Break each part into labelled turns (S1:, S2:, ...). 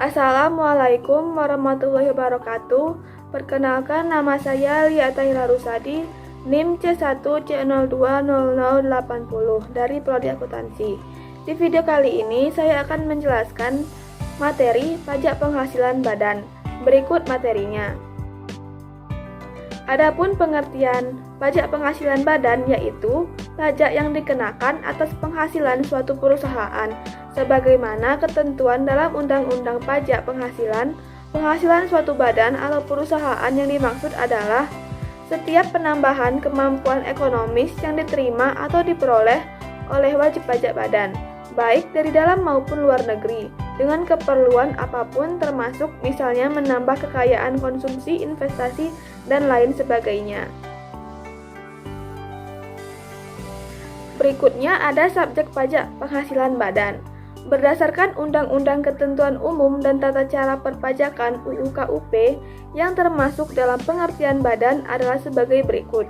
S1: Assalamualaikum warahmatullahi wabarakatuh. Perkenalkan, nama saya Lia Tahira Rusadi, NIM C1C020080 dari Prodi Akuntansi. Di video kali ini saya akan menjelaskan materi pajak penghasilan badan. Berikut materinya. Adapun pengertian pajak penghasilan badan yaitu pajak yang dikenakan atas penghasilan suatu perusahaan sebagaimana ketentuan dalam Undang-Undang Pajak Penghasilan. Penghasilan suatu badan atau perusahaan yang dimaksud adalah setiap penambahan kemampuan ekonomis yang diterima atau diperoleh oleh wajib pajak badan, baik dari dalam maupun luar negeri, dengan keperluan apapun termasuk misalnya menambah kekayaan konsumsi, investasi, dan lain sebagainya. Berikutnya ada subjek pajak penghasilan badan. Berdasarkan Undang-Undang Ketentuan Umum dan Tata Cara Perpajakan (UU KUP), yang termasuk dalam pengertian badan adalah sebagai berikut,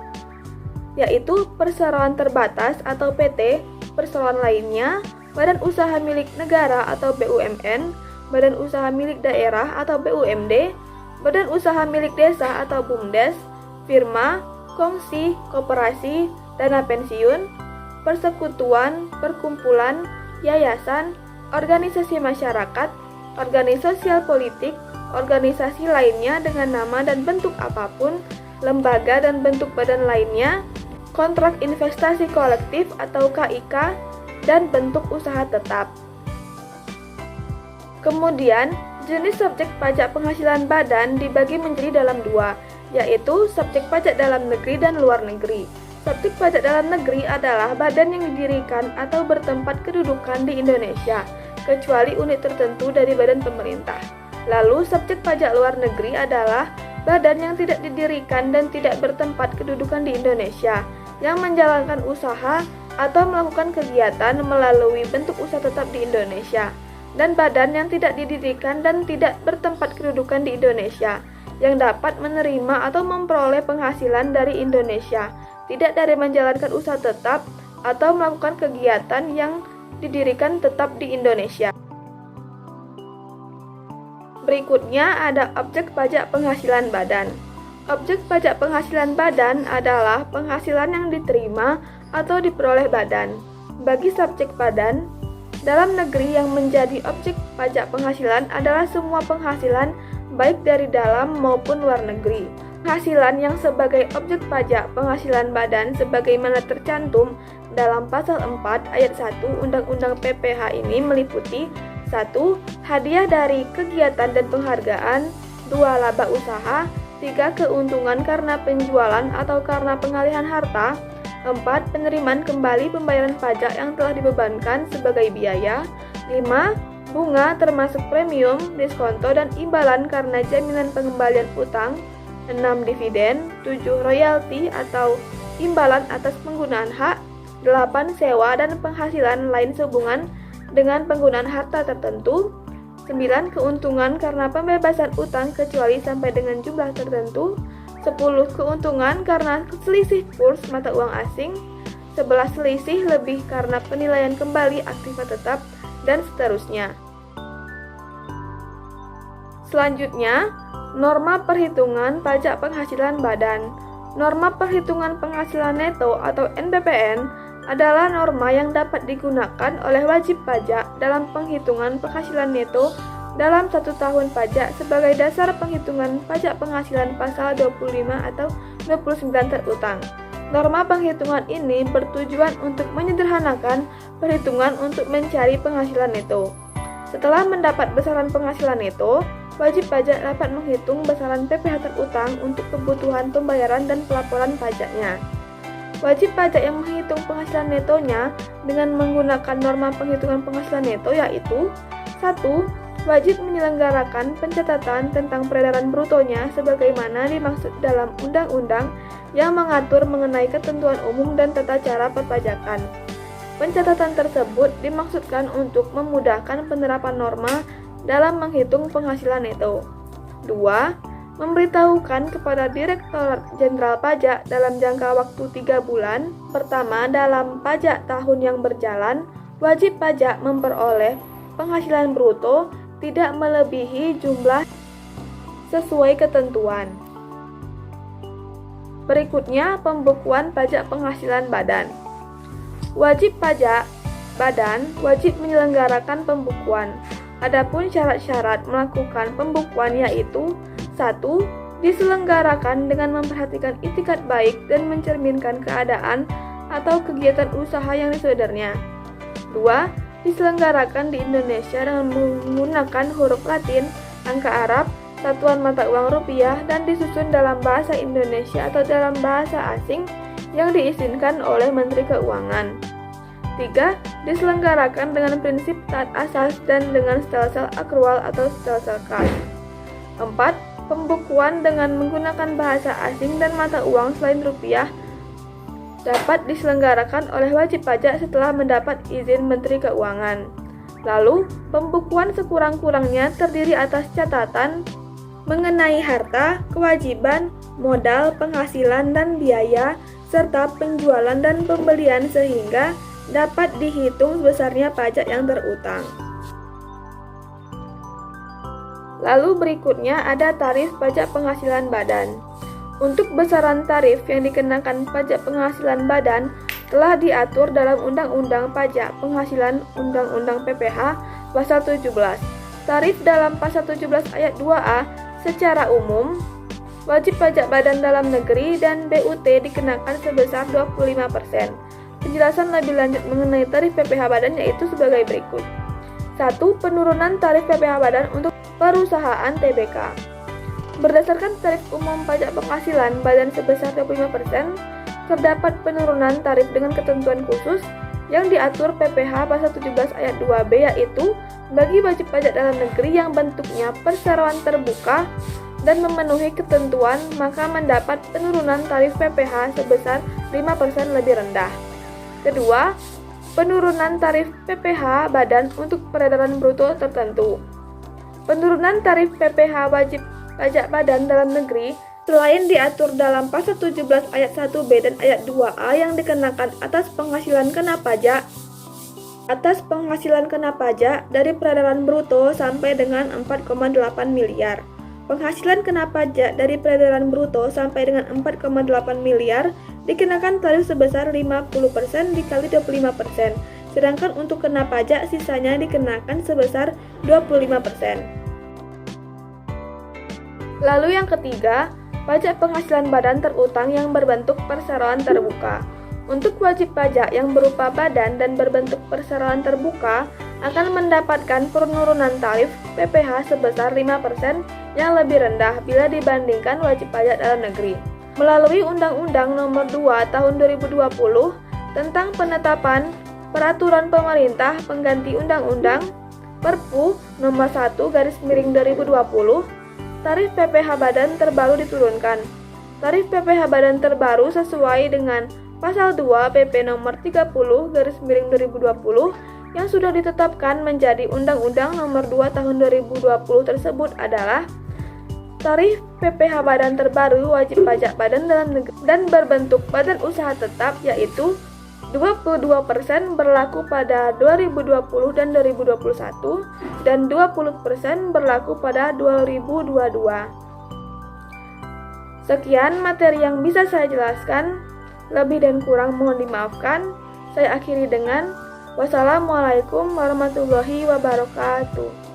S1: yaitu perseroan terbatas atau PT, perseroan lainnya, badan usaha milik negara atau BUMN, badan usaha milik daerah atau BUMD, badan usaha milik desa atau BUMDes, firma, kongsi, koperasi, dana pensiun, persekutuan, perkumpulan, yayasan, organisasi masyarakat, organisasi sosial politik, organisasi lainnya dengan nama dan bentuk apapun, lembaga dan bentuk badan lainnya, kontrak investasi kolektif atau KIK, dan bentuk usaha tetap. Kemudian, jenis subjek pajak penghasilan badan dibagi menjadi dalam dua, yaitu subjek pajak dalam negeri dan luar negeri. Subjek pajak dalam negeri adalah badan yang didirikan atau bertempat kedudukan di Indonesia, kecuali unit tertentu dari badan pemerintah. Lalu, subjek pajak luar negeri adalah badan yang tidak didirikan dan tidak bertempat kedudukan di Indonesia, yang menjalankan usaha atau melakukan kegiatan melalui bentuk usaha tetap di Indonesia, dan badan yang tidak didirikan dan tidak bertempat kedudukan di Indonesia, yang dapat menerima atau memperoleh penghasilan dari Indonesia, tidak dari menjalankan usaha tetap atau melakukan kegiatan yang didirikan tetap di Indonesia. Berikutnya ada objek pajak penghasilan badan. Objek pajak penghasilan badan adalah penghasilan yang diterima atau diperoleh badan. Bagi subjek badan dalam negeri yang menjadi objek pajak penghasilan adalah semua penghasilan baik dari dalam maupun luar negeri. Penghasilan yang sebagai objek pajak penghasilan badan sebagaimana tercantum dalam pasal 4 ayat 1 Undang-Undang PPH ini meliputi 1. Hadiah dari kegiatan dan penghargaan, 2. Laba usaha, 3. Keuntungan karena penjualan atau karena pengalihan harta, 4. Penerimaan kembali pembayaran pajak yang telah dibebankan sebagai biaya, 5. Bunga termasuk premium, diskonto, dan imbalan karena jaminan pengembalian utang, 6. Dividen, 7. Royalti atau imbalan atas penggunaan hak, 8. Sewa dan penghasilan lain sehubungan dengan penggunaan harta tertentu, 9. Keuntungan karena pembebasan utang kecuali sampai dengan jumlah tertentu, 10. Keuntungan karena selisih kurs mata uang asing, 11. Selisih lebih karena penilaian kembali aktiva tetap, dan seterusnya. Selanjutnya, norma perhitungan pajak penghasilan badan. Norma perhitungan penghasilan neto atau NPPN adalah norma yang dapat digunakan oleh wajib pajak dalam penghitungan penghasilan neto dalam 1 tahun pajak sebagai dasar penghitungan pajak penghasilan pasal 25 atau 29 terutang. Norma penghitungan ini bertujuan untuk menyederhanakan perhitungan untuk mencari penghasilan neto. Setelah mendapat besaran penghasilan neto, wajib pajak dapat menghitung besaran PPh terutang untuk kebutuhan pembayaran dan pelaporan pajaknya. Wajib pajak yang menghitung penghasilan netonya dengan menggunakan norma penghitungan penghasilan neto yaitu 1. Wajib menyelenggarakan pencatatan tentang peredaran brutonya sebagaimana dimaksud dalam undang-undang yang mengatur mengenai ketentuan umum dan tata cara perpajakan. Pencatatan tersebut dimaksudkan untuk memudahkan penerapan norma dalam menghitung penghasilan neto. 2. Memberitahukan kepada Direktorat Jenderal Pajak dalam jangka waktu 3 bulan pertama dalam pajak tahun yang berjalan, wajib pajak memperoleh penghasilan bruto tidak melebihi jumlah sesuai ketentuan. Berikutnya, pembukuan pajak penghasilan badan. Wajib pajak badan wajib menyelenggarakan pembukuan. Adapun syarat-syarat melakukan pembukuan yaitu: 1. Diselenggarakan dengan memperhatikan itikat baik dan mencerminkan keadaan atau kegiatan usaha yang disedarnya. 2. Diselenggarakan di Indonesia dengan menggunakan huruf Latin, angka Arab, satuan mata uang rupiah, dan disusun dalam bahasa Indonesia atau dalam bahasa asing yang diizinkan oleh Menteri Keuangan. 3. Diselenggarakan dengan prinsip taat asas dan dengan stelsel akrual atau stelsel kas. 4. Pembukuan dengan menggunakan bahasa asing dan mata uang selain rupiah dapat diselenggarakan oleh wajib pajak setelah mendapat izin Menteri Keuangan. Lalu, pembukuan sekurang-kurangnya terdiri atas catatan mengenai harta, kewajiban, modal, penghasilan, dan biaya, serta penjualan dan pembelian sehingga dapat dihitung sebesarnya pajak yang terutang. Lalu berikutnya ada tarif pajak penghasilan badan. Untuk besaran tarif yang dikenakan pajak penghasilan badan telah diatur dalam Undang-Undang Pajak Penghasilan Undang-Undang PPH Pasal 17. Tarif dalam Pasal 17 ayat 2A secara umum, wajib pajak badan dalam negeri dan BUT dikenakan sebesar 25%. Penjelasan lebih lanjut mengenai tarif PPh badan yaitu sebagai berikut. 1. Penurunan tarif PPh badan untuk perusahaan TBK. Berdasarkan tarif umum pajak penghasilan badan sebesar 25%, terdapat penurunan tarif dengan ketentuan khusus yang diatur PPh Pasal 17 ayat 2B yaitu bagi wajib pajak dalam negeri yang bentuknya perseroan terbuka dan memenuhi ketentuan maka mendapat penurunan tarif PPh sebesar 5% lebih rendah. Kedua, penurunan tarif PPh badan untuk peredaran bruto tertentu. Penurunan tarif PPh wajib pajak badan dalam negeri selain diatur dalam Pasal 17 ayat 1B dan ayat 2A yang dikenakan atas penghasilan kena pajak dari peredaran bruto sampai dengan 4,8 miliar. Penghasilan kena pajak dari peredaran bruto sampai dengan 4,8 miliar dikenakan tarif sebesar 50% dikali 25%, sedangkan untuk kena pajak sisanya dikenakan sebesar 25%. Lalu yang ketiga, pajak penghasilan badan terutang yang berbentuk perseroan terbuka. Untuk wajib pajak yang berupa badan dan berbentuk perseroan terbuka akan mendapatkan penurunan tarif PPh sebesar 5% yang lebih rendah bila dibandingkan wajib pajak dalam negeri. Melalui Undang-Undang Nomor 2 Tahun 2020 tentang penetapan Peraturan Pemerintah Pengganti Undang-Undang Perpu Nomor 1/2020, tarif PPh badan terbaru diturunkan. Tarif PPh badan terbaru sesuai dengan Pasal 2 PP Nomor 30/2020 yang sudah ditetapkan menjadi Undang-Undang Nomor 2 Tahun 2020 tersebut adalah tarif PPh badan terbaru wajib pajak badan dalam negeri dan berbentuk badan usaha tetap yaitu 22% berlaku pada 2020 dan 2021 dan 20% berlaku pada 2022. Sekian materi yang bisa saya jelaskan, lebih dan kurang mohon dimaafkan. Saya akhiri dengan wassalamualaikum warahmatullahi wabarakatuh.